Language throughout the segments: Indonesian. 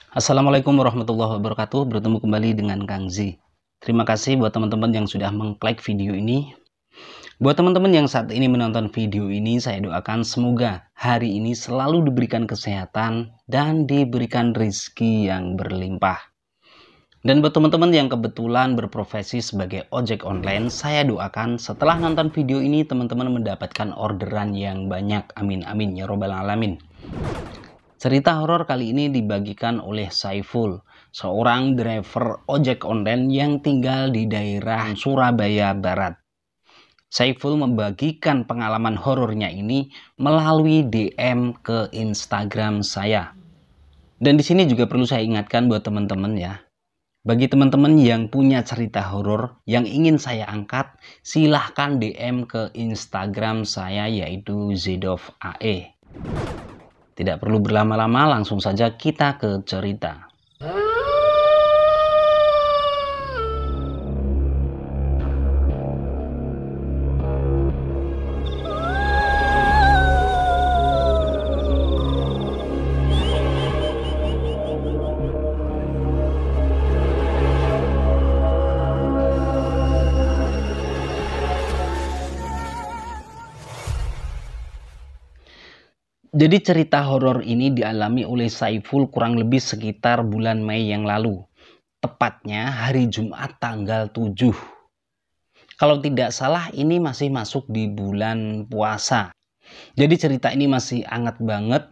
Assalamualaikum warahmatullahi wabarakatuh. Bertemu kembali dengan Kang Z. Terima kasih buat teman-teman yang sudah mengklik video ini. Buat teman-teman yang saat ini menonton video ini, saya doakan semoga hari ini selalu diberikan kesehatan dan diberikan rezeki yang berlimpah. Dan buat teman-teman yang kebetulan berprofesi sebagai ojek online, saya doakan setelah nonton video ini teman-teman mendapatkan orderan yang banyak. Amin amin ya robbal alamin. Cerita horor kali ini dibagikan oleh Saiful, seorang driver ojek online yang tinggal di daerah Surabaya Barat. Saiful membagikan pengalaman horornya ini melalui DM ke Instagram saya. Dan di sini juga perlu saya ingatkan buat teman-teman ya. Bagi teman-teman yang punya cerita horor yang ingin saya angkat, silahkan DM ke Instagram saya yaitu ZDOVAE. Tidak perlu berlama-lama, langsung saja kita ke cerita. Jadi cerita horor ini dialami oleh Saiful kurang lebih sekitar bulan Mei yang lalu. Tepatnya hari Jumat tanggal 7. Kalau tidak salah ini masih masuk di bulan puasa. Jadi cerita ini masih hangat banget.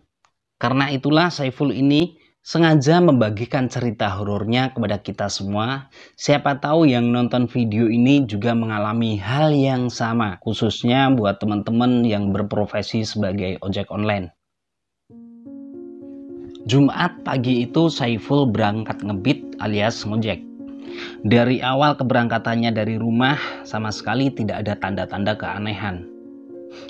Karena itulah Saiful ini sengaja membagikan cerita horornya kepada kita semua. Siapa tahu yang nonton video ini juga mengalami hal yang sama. Khususnya buat teman-teman yang berprofesi sebagai ojek online. Jumat pagi itu Saiful berangkat ngebit alias ngojek. Dari awal keberangkatannya dari rumah sama sekali tidak ada tanda-tanda keanehan.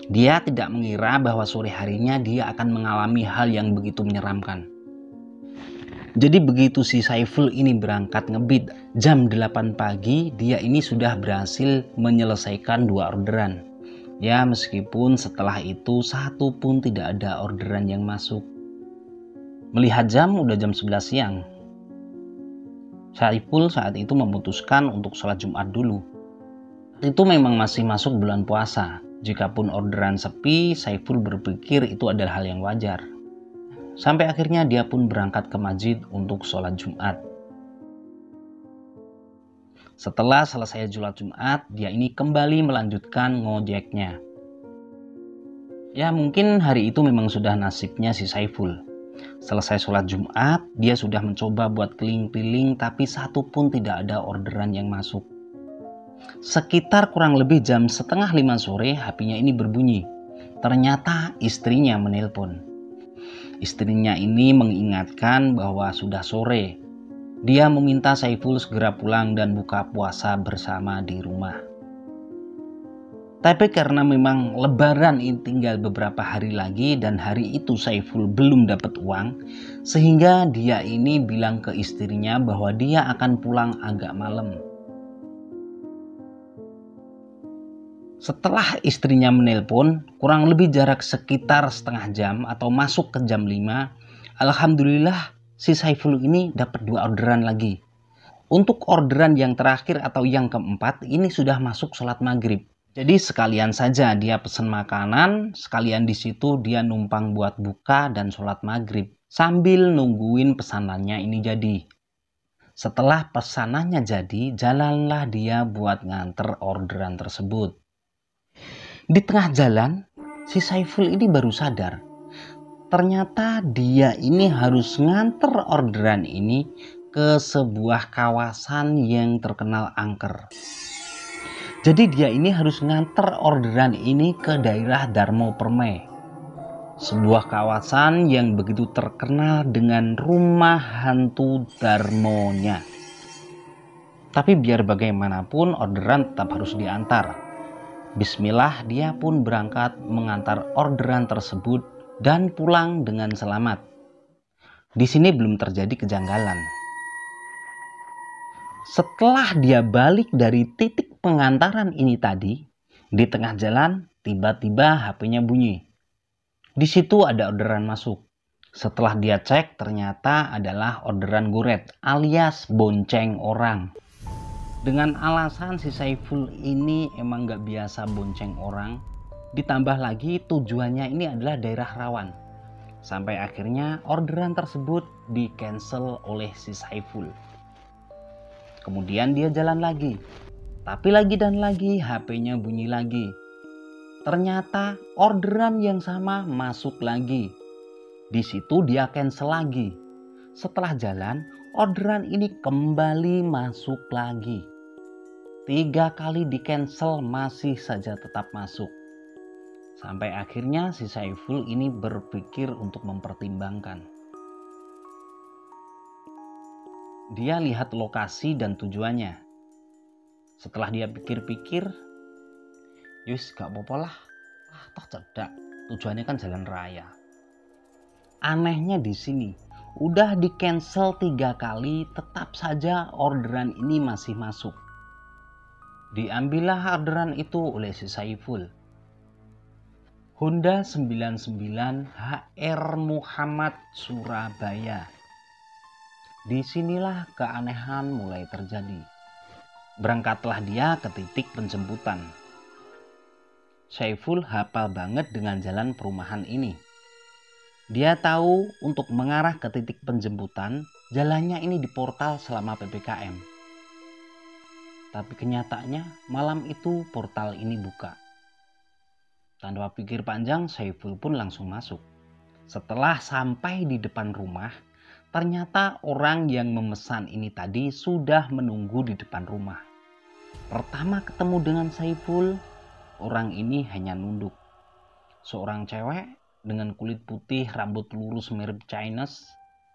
Dia tidak mengira bahwa sore harinya dia akan mengalami hal yang begitu menyeramkan. Jadi begitu si Saiful ini berangkat ngebit jam 8 pagi, dia ini sudah berhasil menyelesaikan 2 orderan. Ya meskipun setelah itu satu pun tidak ada orderan yang masuk. Melihat jam udah jam 11 siang. Saiful saat itu memutuskan untuk sholat Jumat dulu. Itu memang masih masuk bulan puasa. Jikapun orderan sepi, Saiful berpikir itu adalah hal yang wajar. Sampai akhirnya dia pun berangkat ke masjid untuk sholat Jumat. Setelah selesai sholat Jumat, dia ini kembali melanjutkan ngojeknya. Ya mungkin hari itu memang sudah nasibnya si Saiful. Selesai sholat Jumat, dia sudah mencoba buat keliling-keliling tapi satu pun tidak ada orderan yang masuk. Sekitar kurang lebih jam setengah 5 sore, HP-nya ini berbunyi. Ternyata istrinya menelpon. Istrinya ini mengingatkan bahwa sudah sore. Dia meminta Saiful segera pulang dan buka puasa bersama di rumah. Tapi karena memang lebaran ini tinggal beberapa hari lagi dan hari itu Saiful belum dapat uang, sehingga dia ini bilang ke istrinya bahwa dia akan pulang agak malam. Setelah istrinya menelpon, kurang lebih jarak sekitar setengah jam atau masuk ke jam 5, alhamdulillah si Saiful ini dapat 2 orderan lagi. Untuk orderan yang terakhir atau yang keempat ini sudah masuk sholat maghrib. Jadi sekalian saja dia pesan makanan, sekalian di situ dia numpang buat buka dan sholat maghrib sambil nungguin pesanannya ini jadi. Setelah pesanannya jadi, jalanlah dia buat nganter orderan tersebut. Di tengah jalan, si Saiful ini baru sadar. Ternyata dia ini harus nganter orderan ini ke sebuah kawasan yang terkenal angker. Jadi dia ini harus nganter orderan ini ke daerah Darmo Permai. Sebuah kawasan yang begitu terkenal dengan rumah hantu Darmonya. Tapi biar bagaimanapun orderan tetap harus diantar. Bismillah dia pun berangkat mengantar orderan tersebut dan pulang dengan selamat. Di sini belum terjadi kejanggalan. Setelah dia balik dari titik pengantaran ini tadi, di tengah jalan tiba-tiba HP-nya bunyi. Di situ ada orderan masuk. Setelah dia cek, ternyata adalah orderan goret alias bonceng orang. Dengan alasan si Saiful ini emang gak biasa bonceng orang, ditambah lagi tujuannya ini adalah daerah rawan. Sampai akhirnya orderan tersebut di cancel oleh si Saiful. Kemudian dia jalan lagi. Tapi lagi dan lagi HP-nya bunyi lagi. Ternyata orderan yang sama masuk lagi. Di situ dia cancel lagi. Setelah jalan, orderan ini kembali masuk lagi. 3 kali di cancel masih saja tetap masuk. Sampai akhirnya si Saiful ini berpikir untuk mempertimbangkan. Dia lihat lokasi dan tujuannya. Setelah dia pikir-pikir, yus gak apa-apa lah. Toh cedak, tujuannya kan jalan raya. Anehnya di sini, udah di cancel 3 kali, tetap saja orderan ini masih masuk. Diambillah orderan itu oleh si Saiful. Honda 99 HR Muhammad Surabaya. Disinilah keanehan mulai terjadi. Berangkatlah dia ke titik penjemputan. Saiful hafal banget dengan jalan perumahan ini. Dia tahu untuk mengarah ke titik penjemputan, jalannya ini di portal selama PPKM. Tapi kenyataannya malam itu portal ini buka. Tanpa pikir panjang, Saiful pun langsung masuk. Setelah sampai di depan rumah, ternyata orang yang memesan ini tadi sudah menunggu di depan rumah. Pertama ketemu dengan Saiful, orang ini hanya nunduk. Seorang cewek dengan kulit putih, rambut lurus mirip Chinese,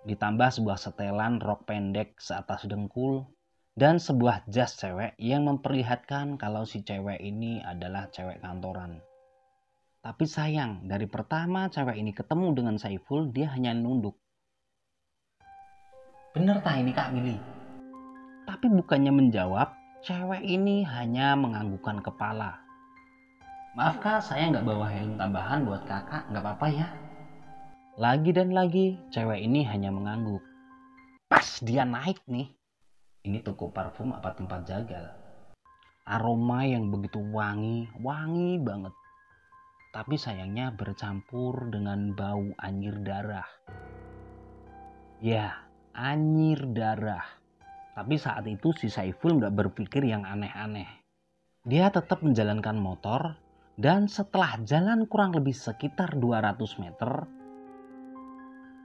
ditambah sebuah setelan rok pendek seatas dengkul, dan sebuah jas cewek yang memperlihatkan kalau si cewek ini adalah cewek kantoran. Tapi sayang, dari pertama cewek ini ketemu dengan Saiful, dia hanya nunduk. Bener tah ini Kak Willy? Tapi bukannya menjawab, cewek ini hanya menganggukkan kepala. Maaf Kak, saya nggak bawa helm tambahan buat kakak, nggak apa-apa ya? Lagi dan lagi, cewek ini hanya mengangguk. Pas dia naik nih, ini toko parfum apa tempat jagal? Aroma yang begitu wangi, wangi banget. Tapi sayangnya bercampur dengan bau anyir darah. Ya, anyir darah. Tapi saat itu si Saiful nggak berpikir yang aneh-aneh. Dia tetap menjalankan motor dan setelah jalan kurang lebih sekitar 200 meter,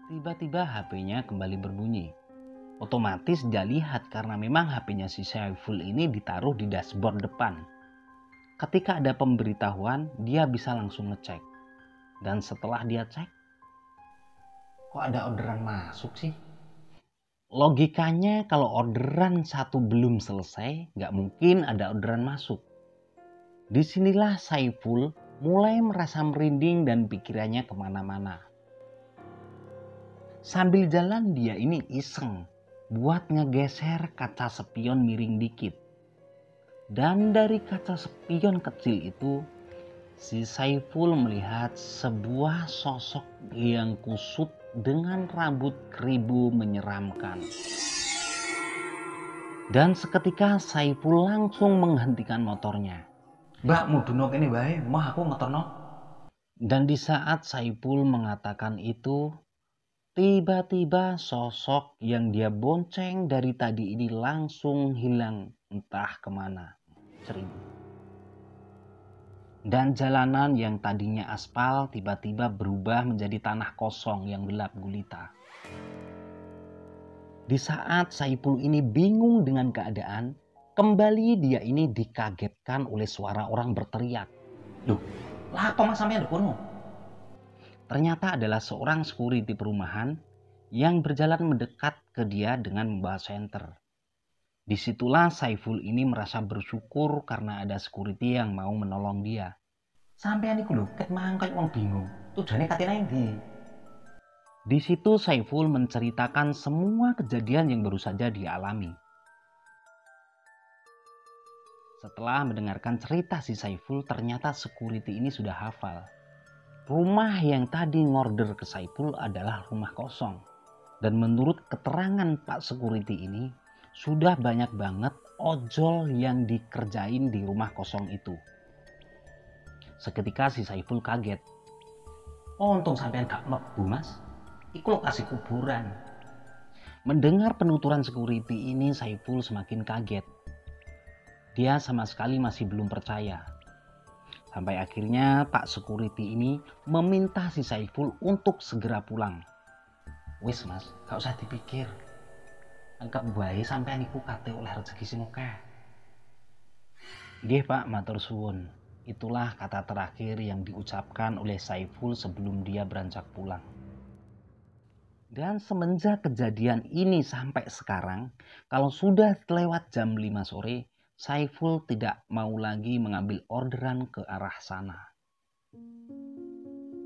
tiba-tiba HP-nya kembali berbunyi. Otomatis dia lihat karena memang HP-nya si Saiful ini ditaruh di dashboard depan. Ketika ada pemberitahuan, dia bisa langsung ngecek. Dan setelah dia cek, kok ada orderan masuk sih? Logikanya kalau orderan satu belum selesai, nggak mungkin ada orderan masuk. Disinilah Saiful mulai merasa merinding dan pikirannya kemana-mana. Sambil jalan dia ini iseng buat ngegeser kaca spion miring dikit. Dan dari kaca spion kecil itu, si Saiful melihat sebuah sosok yang kusut dengan rambut keribu menyeramkan. Dan seketika Saiful langsung menghentikan motornya. Mbak, mau dunok ini bae, mah aku ngeterno. Dan di saat Saiful mengatakan itu, tiba-tiba sosok yang dia bonceng dari tadi ini langsung hilang entah kemana. Dan jalanan yang tadinya aspal tiba-tiba berubah menjadi tanah kosong yang gelap gulita. Di saat Saiful ini bingung dengan keadaan, kembali dia ini dikagetkan oleh suara orang berteriak. Loh, lah apa mas sampai ada kono? Ternyata adalah seorang security perumahan yang berjalan mendekat ke dia dengan membawa senter. Disitulah Saiful ini merasa bersyukur karena ada security yang mau menolong dia. Sampean iku lho ket mang koyo wong bingung. Tujuane katene ndi? Di situ Saiful menceritakan semua kejadian yang baru saja dia alami. Setelah mendengarkan cerita si Saiful, ternyata security ini sudah hafal. Rumah yang tadi ngorder ke Saiful adalah rumah kosong. Dan menurut keterangan Pak Security ini, sudah banyak banget ojol yang dikerjain di rumah kosong itu. Seketika si Saiful kaget. Oh, untung sampean gak mlebu mas, iku lokasi kuburan. Mendengar penuturan security ini, Saiful semakin kaget. Dia sama sekali masih belum percaya. Sampai akhirnya Pak Security ini meminta si Saiful untuk segera pulang. Wis mas, gak usah dipikir. Anggap bae sampean iku kate oleh rezeki sing akeh. Nggih Pak, matur suwun. Itulah kata terakhir yang diucapkan oleh Saiful sebelum dia beranjak pulang. Dan semenjak kejadian ini sampai sekarang, kalau sudah lewat jam 5 sore, Saiful tidak mau lagi mengambil orderan ke arah sana.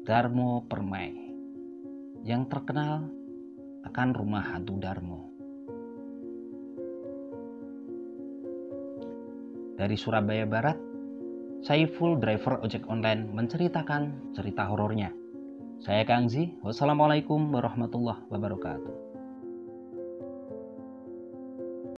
Darmo Permai, yang terkenal akan rumah hantu Darmo. Dari Surabaya Barat, Saiful driver ojek online menceritakan cerita horornya. Saya Kang Zi, wassalamualaikum warahmatullahi wabarakatuh.